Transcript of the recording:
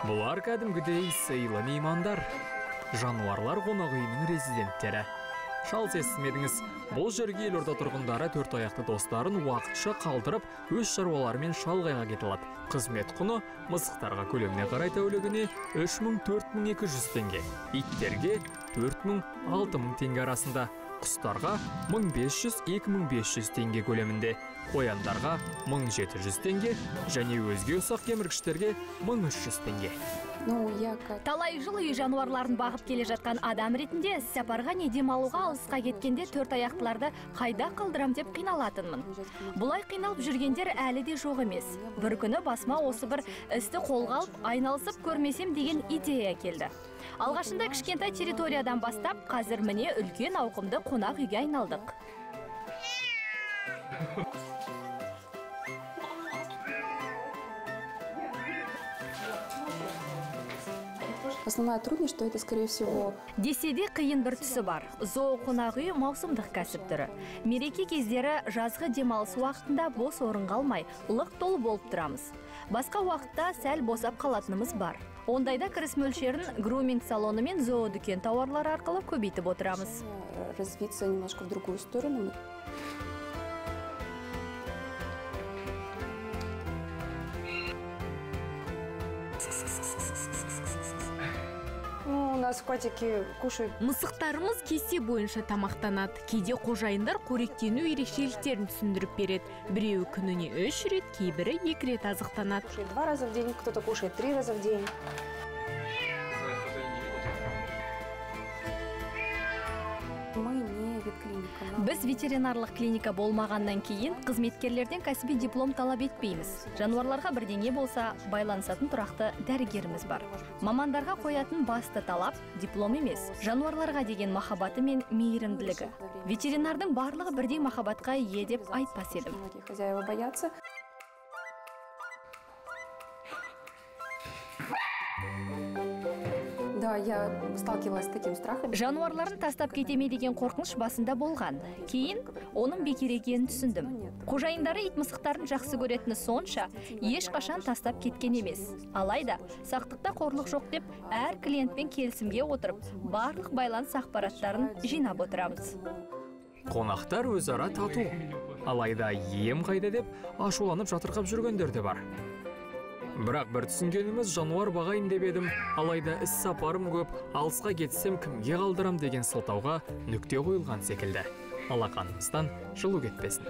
Бұлар кәдімгідей сыйлы меймандар. Жануарлар қонақ үйінің резиденттері. Шал естімедіңіз, бұл жерге елорда тұрғындары төрт аяқты достарын уақытша қалдырып, өз шаруаларымен шалғайға кетіледі. Қызмет құны мысықтарға көлеміне қарай тәулігіне 3.000-4200 теңге. Иттерге 4000-6000 теңге арасында. Құстарға 1500-2500 теңге көлемінде. Қояндарға 1700 теңге және өзге ұсақ кеміргіштерге 1300 теңге. Талай жыл үй жануарларын бағып келе жатқан адам ретінде сапарға не демалуға алысқа кеткенде төрт аяқтыларды қайда қалдырам деп қиналатынмын. Бұлай қиналып жүргендер әлі де жоқ емес. Бір күні басыма осы бір істі қолға алып, айналысып көрмесем деген идея келді. Алғашында кішкентай территориядан бастап, қазір міне үлкен ауқымды қонақ үйге айналдық. Основная трудность, что это, скорее всего... Десе де қиын бір түсі бар. Зоо қонақ үй маусымдық кәсіп түрі. Мереке кездері жазғы демалыс уақытында бос орын қалмай, лық толы болып тұрамыз. Басқа уақытта сәл босап қалатынымыз бар. Ондайда кіріс мөлшерін груминг салоны мен зоо дүкен тауарлары арқылы көбейтіп отырамыз. Развиться немножко в другую сторону. У нас котики кушают. Мысықтарымыз кесе бойынша тамақтанады. Кейде қожайындар қоректену ерекшеліктерін түсіндіріп береді. Біреуі күніне 3 рет, кейбірі 2 рет азықтанады. 2 раза в день, кто-то кушает 3 раза в день. Мы не ветклиника. Біз ветеринарлық клиника болмағаннан кейін қызметкерлерден кәсіби диплом талап етпейміз. Жануарларға бірдеңе болса, байланысатын тұрақты дәрігеріміз бар. Мамандарға қоятын басты талап диплом емес, жануарларға деген махаббаты мен мейірімділігі. Ветеринардың барлығы бірдей махаббатқа ие деп айтпас едім. Хозяева боятся. Да, я сталкивалась с таким страхом. Жануарларын тастап кетеме деген қорқыныш басында болған. Кейін оның бекер екенін түсіндім. Қожайындары ит мысықтарын жақсы көретіні сонша, ешқашан тастап кеткен емес. Алайда, сақтықта қорлық жоқ деп, әр клиентпен келісімге отырып, барлық байланыс ақпараттарын жинап отырамыз. Қонақтар өзара тату. Алайда ем қайда деп ашуланып жатырқап жүргендер де бар. Бірақ бір түсінгеніміз жануар бағайын деп едім, алайда іс сапарым көп, алысқа кетсем кімге қалдырам деген сылтауға нүкте қойылған секілді. Алақанымыздан жылу кетпесін.